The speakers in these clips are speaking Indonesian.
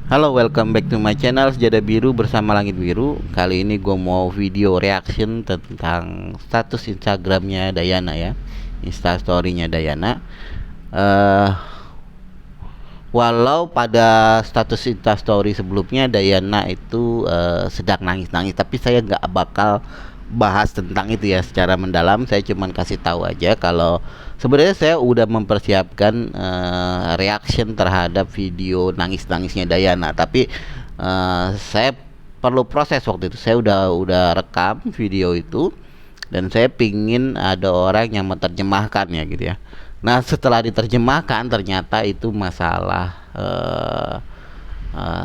Halo, welcome back to my channel Sejadah Biru bersama Langit Biru. Kali ini gue mau video reaction tentang status Instagramnya Dayana ya, Instastorynya Dayana. eh Walau pada status Instastory sebelumnya Dayana itu sedang nangis-nangis, tapi saya nggak bakal bahas tentang itu ya secara mendalam. Saya cuman kasih tahu aja kalau sebenarnya saya udah mempersiapkan reaction terhadap video nangis-nangisnya Dayana, tapi saya perlu proses. Waktu itu saya udah rekam video itu dan saya pingin ada orang yang menerjemahkan ya gitu ya. Nah, setelah diterjemahkan ternyata itu masalah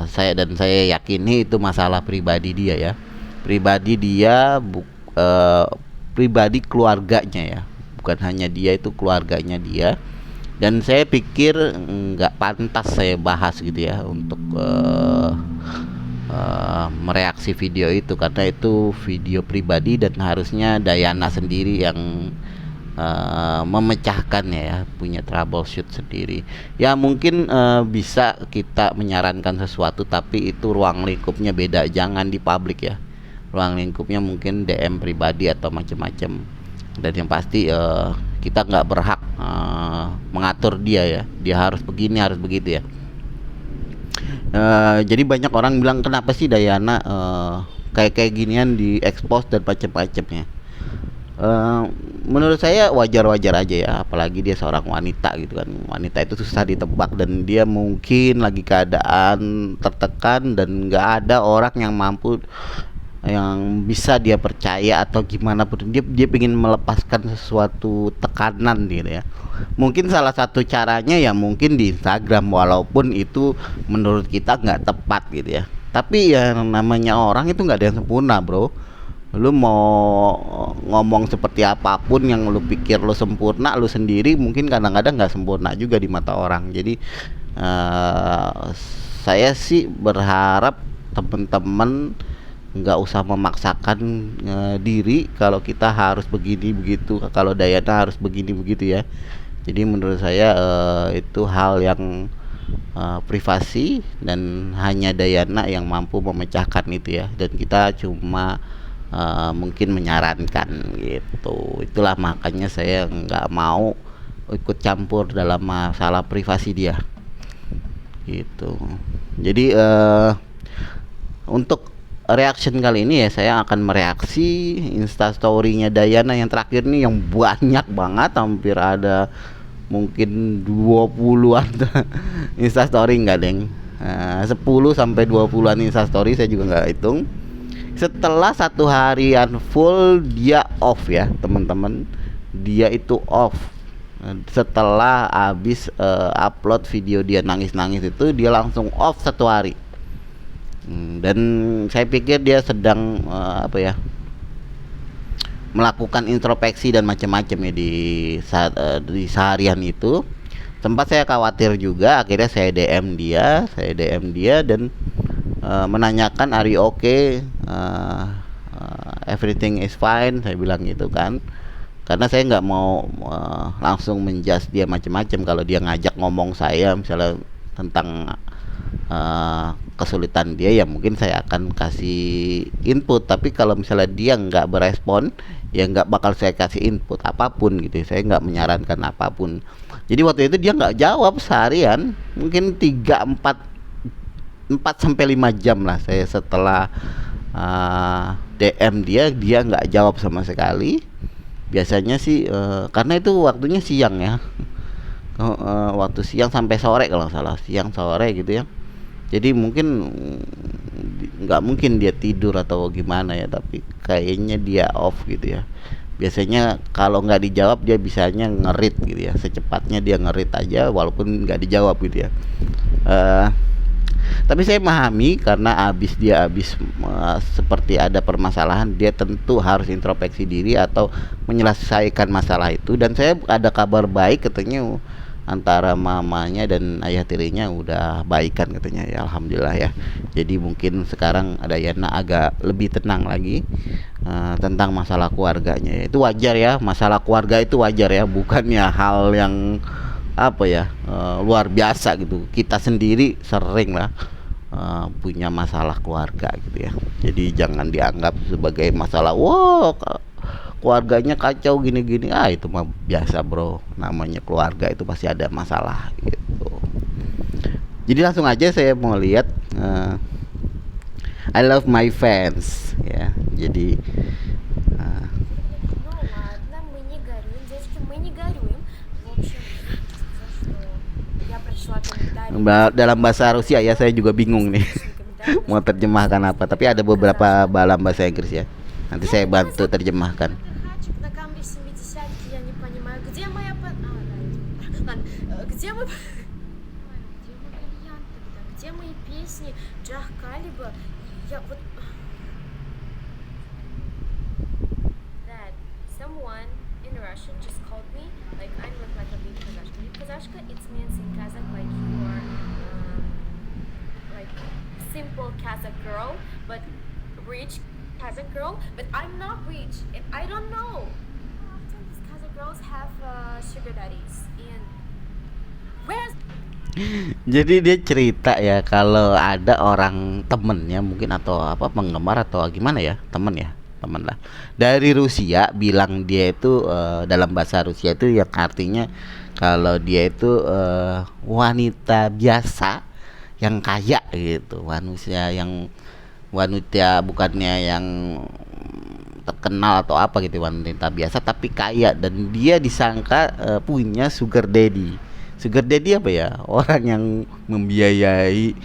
saya yakini itu masalah pribadi dia ya. Pribadi dia pribadi keluarganya ya. Bukan hanya dia, itu keluarganya dia. Dan saya pikir nggak pantas saya bahas gitu ya untuk mereaksi video itu, karena itu video pribadi dan harusnya Dayana sendiri yang memecahkannya ya, punya troubleshoot sendiri ya. Mungkin bisa kita menyarankan sesuatu, tapi itu ruang lingkupnya beda, jangan di publik ya. Ruang lingkupnya mungkin DM pribadi atau macam-macam, dan yang pasti kita nggak berhak mengatur dia ya, dia harus begini harus begitu ya. Jadi banyak orang bilang kenapa sih Dayana kayak ginian di expose dan macam-macamnya. Menurut saya wajar-wajar aja ya, apalagi dia seorang wanita gitu kan. Wanita itu susah ditebak, dan dia mungkin lagi keadaan tertekan dan nggak ada orang yang mampu, yang bisa dia percaya atau gimana pun. Dia ingin melepaskan sesuatu tekanan gitu ya. Mungkin salah satu caranya ya mungkin di Instagram, walaupun itu menurut kita nggak tepat gitu ya. Tapi yang namanya orang itu nggak ada yang sempurna, bro. Lu mau ngomong seperti apapun yang lu pikir lu sempurna, lu sendiri mungkin kadang-kadang nggak sempurna juga di mata orang. Jadi saya sih berharap temen-temen nggak usah memaksakan diri kalau kita harus begini begitu, kalau Dayana harus begini begitu ya. Jadi menurut saya itu hal yang privasi, dan hanya Dayana yang mampu memecahkan itu ya, dan kita cuma mungkin menyarankan gitu. Itulah makanya saya nggak mau ikut campur dalam masalah privasi dia gitu. Jadi untuk reaction kali ini ya, saya akan mereaksi instastorynya Dayana yang terakhir nih, yang banyak banget, hampir ada mungkin 20-an instastory, enggak deng, 10 sampai 20-an instastory, saya juga nggak hitung. Setelah satu harian full dia off ya teman-teman, dia itu off. Setelah habis upload video dia nangis-nangis itu, dia langsung off satu hari. Dan saya pikir dia sedang melakukan introspeksi dan macam-macam ya di seharian itu. Sempat saya khawatir juga, akhirnya saya DM dia dan menanyakan are you okay, everything is fine, saya bilang gitu kan, karena saya nggak mau langsung menjudge dia macam-macam. Kalau dia ngajak ngomong saya misalnya tentang kesulitan dia, ya mungkin saya akan kasih input. Tapi kalau misalnya dia nggak berespon, ya nggak bakal saya kasih input apapun gitu. Saya nggak menyarankan apapun. Jadi waktu itu dia nggak jawab seharian, mungkin 4 sampai 5 jam lah. Saya setelah DM dia nggak jawab sama sekali. Biasanya sih karena itu waktunya siang ya, waktu siang sampai sore kalau nggak salah, siang sore gitu ya. Jadi mungkin nggak mungkin dia tidur atau gimana ya, tapi kayaknya dia off gitu ya. Biasanya kalau nggak dijawab dia bisanya ngerit gitu ya, secepatnya dia ngerit aja walaupun nggak dijawab gitu ya. Tapi saya memahami, karena dia habis seperti ada permasalahan, dia tentu harus introspeksi diri atau menyelesaikan masalah itu. Dan saya ada kabar baik, katanya antara mamanya dan ayah tirinya udah baikan katanya ya, alhamdulillah ya. Jadi mungkin sekarang ada Yana agak lebih tenang lagi tentang masalah keluarganya. Itu wajar ya, masalah keluarga itu wajar ya, bukannya hal yang luar biasa gitu. Kita sendiri sering lah punya masalah keluarga gitu ya. Jadi jangan dianggap sebagai masalah, wow keluarganya kacau gini-gini, itu mah biasa bro, namanya keluarga itu pasti ada masalah gitu. Jadi langsung aja saya mau lihat, I love my fans ya. Jadi uh, Ну ладно, мы не горюем, девочки, мы не горюем. В общем, извините за что я прочла комментарий. dalam bahasa Rusia ya, saya juga bingung nih Личный комментарий. mau terjemahkan apa, tapi ada beberapa dalam bahasa Inggris ya. Nanti saya bantu терjemahkan. Хачик на камере 70-ки, я не понимаю, где моя ладно, где мы... Где мой бриллиант тогда? Где мои песни? Джах Калиба? Я вот... That someone in Russian just called me, like I look like a big Kazashka. Big Kazashka, it means in Kazakh like you are like simple Kazakh girl, but rich Kazakh girl. But I'm not rich, and I don't know. Often these Kazakh girls have sugar daddies, and where's Jadi dia cerita ya, kalau ada orang temennya mungkin atau apa, penggemar atau gimana ya, temen lah dari Rusia bilang dia itu, dalam bahasa Rusia itu yang artinya kalau dia itu wanita biasa yang kaya gitu, manusia yang wanita bukannya yang terkenal atau apa gitu, wanita biasa tapi kaya, dan dia disangka punya sugar daddy. Sugar daddy apa ya? Orang yang membiayai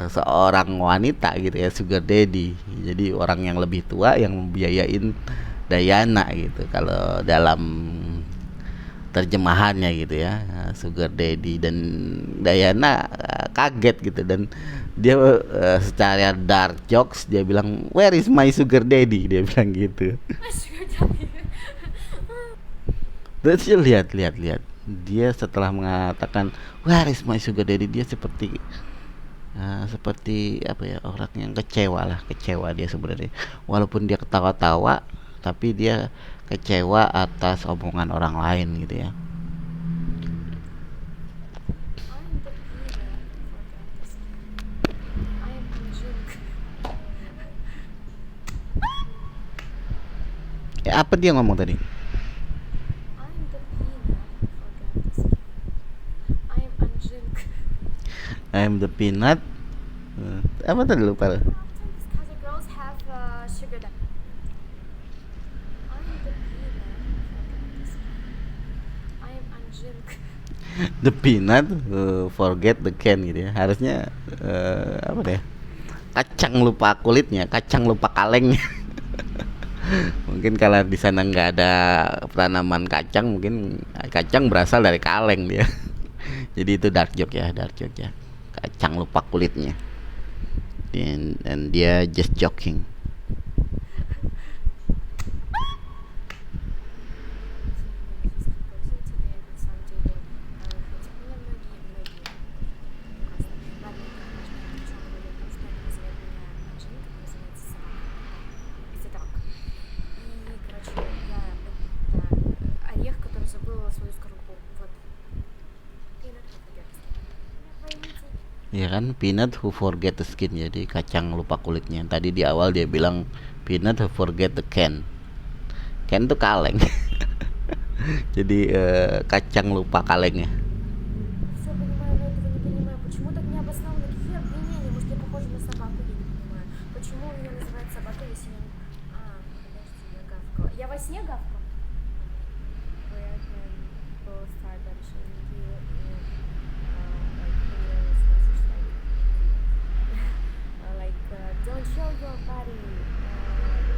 seorang wanita gitu ya, sugar daddy. Jadi orang yang lebih tua yang membiayain Dayana gitu. Kalau dalam terjemahannya gitu ya, sugar daddy, dan Dayana kaget gitu, dan dia secara dark jokes dia bilang, where is my sugar daddy, dia bilang gitu. my sugar daddy? Terus dia lihat dia setelah mengatakan where is my sugar daddy, dia seperti seperti apa ya, orang yang kecewa dia sebenarnya, walaupun dia ketawa-tawa tapi dia kecewa atas omongan orang lain gitu ya. I'm the peanut. I'm Anjuk. Apa dia ngomong tadi? I'm the peanut. I'm Anjuk. I'm the peanut. Apa tadi lupa? Often these Kazakh girls have sugar daddy. I'm the peanut. I'm Anjuk. The peanut forget the can gitu ya. Harusnya apa deh? Kacang lupa kulitnya, kacang lupa kalengnya. Mungkin kalau di sana nggak ada tanaman kacang, mungkin kacang berasal dari kaleng dia. Jadi itu dark joke ya. Kacang lupa kulitnya. Dan dia just joking. Орех, который забыла свою скорлупу. Вот. Peanut forget. Ya kan, peanut who forget the skin, jadi kacang lupa kulitnya. Tadi di awal dia bilang peanut who forget the can. Can itu kaleng. Jadi kacang lupa kalengnya. Все понимаю, но этого не понимаю. Почему так необоснованно? Какие обвинения? Может, я похожа на собаку? Я не понимаю. Почему меня называют собакой, если я не... Подожди, я гавкала. Я во сне гавкала? Where I can both start by showing you and like don't show your body,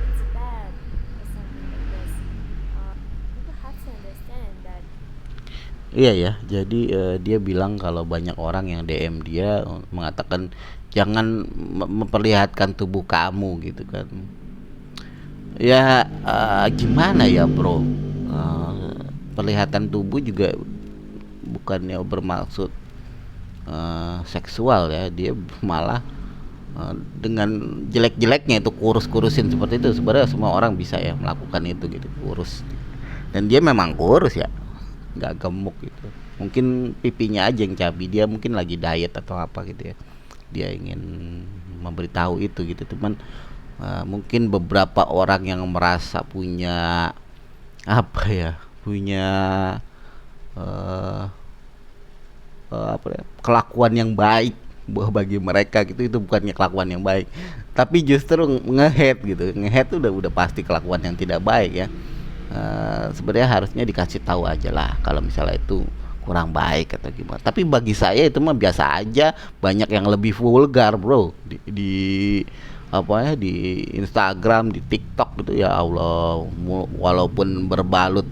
it's bad or something like this. People have to understand that. Iya ya, jadi dia bilang kalau banyak orang yang DM dia mengatakan jangan memperlihatkan tubuh kamu gitu kan. Ya gimana ya bro, perlihatan tubuh juga bukannya bermaksud seksual ya, dia malah dengan jelek-jeleknya itu kurus-kurusin seperti itu. Sebenarnya semua orang bisa ya melakukan itu gitu, kurus, dan dia memang kurus ya, nggak gemuk gitu. mungkin pipinya aja yang cabi, dia mungkin lagi diet atau apa gitu ya, dia ingin memberitahu itu gitu. Cuman mungkin beberapa orang yang merasa punya apa ya, punya eh, apa ya, kelakuan yang baik bagi mereka gitu, itu bukannya kelakuan yang baik, tapi justru ngehead gitu. Ngehead tuh udah pasti kelakuan yang tidak baik ya. Sebenarnya harusnya dikasih tahu aja lah kalau misalnya itu kurang baik atau gimana. Tapi bagi saya itu mah biasa aja. Banyak yang lebih vulgar bro di apa ya, di Instagram, di TikTok gitu ya Allah. Walaupun berbalut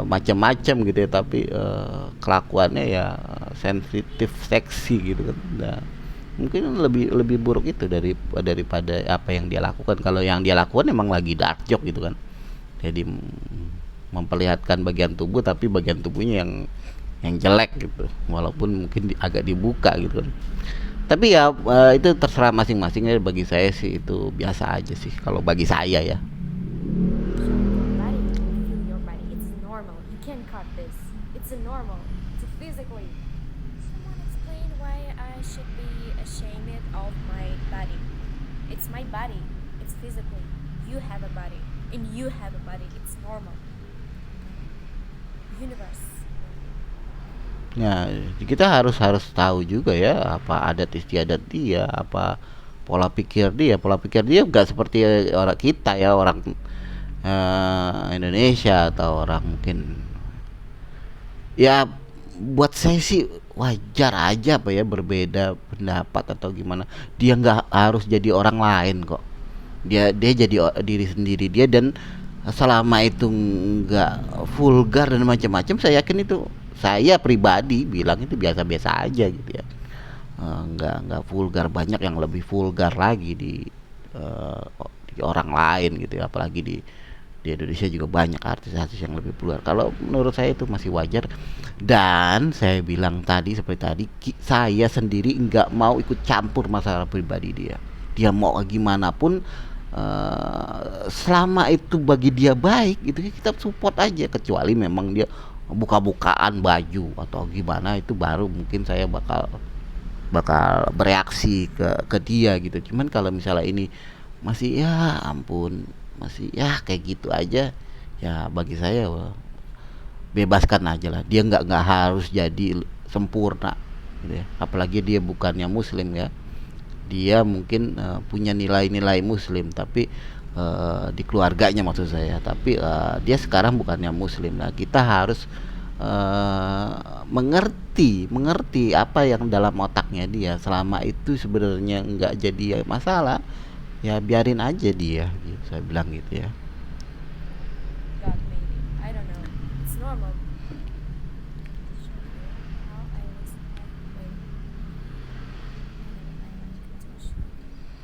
macam-macam gitu ya, tapi kelakuannya ya sensitif, seksi gitu kan. Nah, mungkin lebih lebih buruk itu daripada apa yang dia lakukan. Kalau yang dia lakukan emang lagi dark joke gitu kan, jadi memperlihatkan bagian tubuh tapi bagian tubuhnya yang jelek gitu, walaupun mungkin agak dibuka gitu kan. Tapi ya itu terserah masing-masing ya. Bagi saya sih itu biasa aja sih kalau bagi saya ya. Showing your body, you can feel your body. It's normal. You can cut this. It's a normal. It's physically. Someone explain why I should be ashamed of my body. It's my body. It's physically. You have a body, and you have a body. It's normal. Universe. Ya, kita harus harus tahu juga ya apa adat istiadat dia, apa pola pikir dia. Pola pikir dia nggak seperti orang kita ya, orang Indonesia atau orang mungkin ya. Buat saya sih wajar aja apa ya, berbeda pendapat atau gimana. Dia nggak harus jadi orang lain kok. Dia jadi diri sendiri dia, dan selama itu nggak vulgar dan macam-macam, saya yakin itu, saya pribadi bilang itu biasa-biasa aja gitu ya. Nggak vulgar. Banyak yang lebih vulgar lagi eh, di orang lain gitu ya, apalagi di Indonesia juga banyak artis-artis yang lebih vulgar. Kalau menurut saya itu masih wajar. Dan saya bilang tadi, seperti tadi, saya sendiri nggak mau ikut campur masalah pribadi dia mau gimana pun, selama itu bagi dia baik itu kita support aja. Kecuali memang dia buka-bukaan baju atau gimana, itu baru mungkin saya bakal bakal bereaksi ke dia gitu. Cuman kalau misalnya ini masih ya ampun, masih ya kayak gitu aja, ya bagi saya wah, bebaskan aja lah. Dia nggak harus jadi sempurna gitu ya. Apalagi dia bukannya muslim ya. Dia mungkin punya nilai-nilai muslim, tapi di keluarganya maksud saya. Tapi dia sekarang bukannya muslim. Nah, kita harus mengerti apa yang dalam otaknya dia. Selama itu sebenarnya nggak jadi masalah, ya biarin aja dia gitu, saya bilang gitu ya. God made it. I don't know. It's normal. Show you how I was. Wait.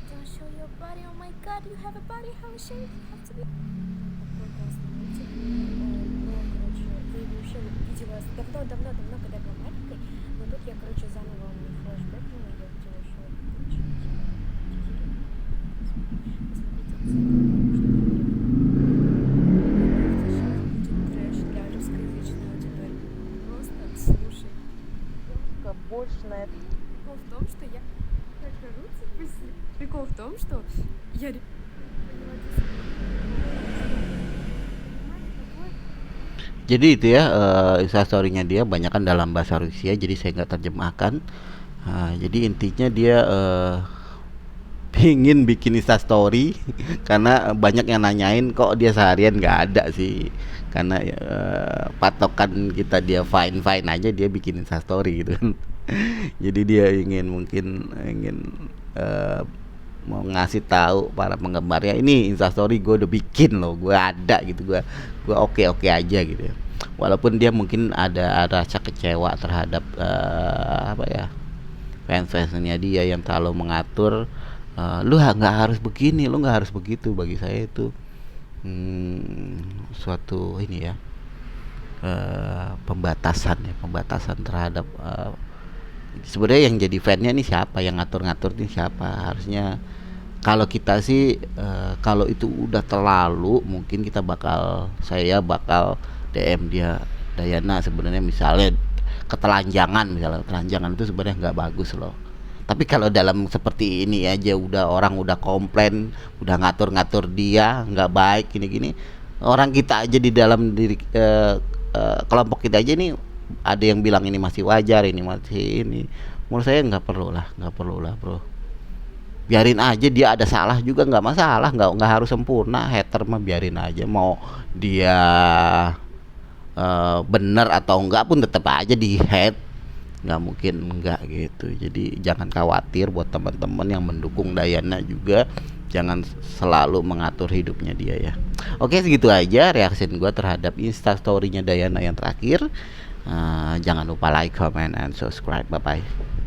Don't show your body. Oh my God, you have a body. How ashamed you have to be. Какой классный мультик. Но, короче, я его вообще видела давно-давно-давно, когда я была маленькой. Но тут я, короче, заново мне флешбэкнула, и я видела еще, короче, для русскоязычного теперь. Просто слушай. Больше на это. Прикол в том, что я так орутся быстро. Прикол в том, что я Jadi itu ya, instastorynya dia banyak kan dalam bahasa Rusia, jadi saya nggak terjemahkan. Jadi intinya dia pingin bikin instastory karena banyak yang nanyain kok dia seharian nggak ada sih. Karena patokan kita dia fine fine aja, dia bikin instastory gitu kan. Jadi dia mungkin ingin eh, mau ngasih tahu para penggemarnya, ini instastory gue udah bikin loh, gue ada gitu, gue oke oke aja gitu ya. Walaupun dia mungkin ada rasa kecewa terhadap apa ya, fans-fansnya dia yang terlalu mengatur. Lu nggak harus begini, lu nggak harus begitu. Bagi saya itu suatu ini ya, pembatasan terhadap sebenarnya yang jadi fannya nih siapa, yang ngatur-ngatur nih siapa. Harusnya kalau kita sih kalau itu udah terlalu, mungkin saya bakal DM dia, Dayana sebenarnya misalnya ketelanjangan, misalnya ketelanjangan itu sebenarnya nggak bagus loh. Tapi kalau dalam seperti ini aja udah orang udah komplain, udah ngatur-ngatur dia nggak baik gini-gini, orang kita aja di dalam diri kelompok kita aja ini ada yang bilang ini masih wajar, ini masih ini. Menurut saya nggak perlu lah bro. Biarin aja dia ada salah juga nggak masalah, nggak harus sempurna. Hater mah biarin aja, mau dia bener atau enggak pun tetap aja di hate, nggak mungkin enggak gitu. Jadi jangan khawatir buat teman-teman yang mendukung Dayana juga, jangan selalu mengatur hidupnya dia ya. Oke, segitu aja reaction gue terhadap instastorynya Dayana yang terakhir. Jangan lupa like, comment, and subscribe. Bye bye.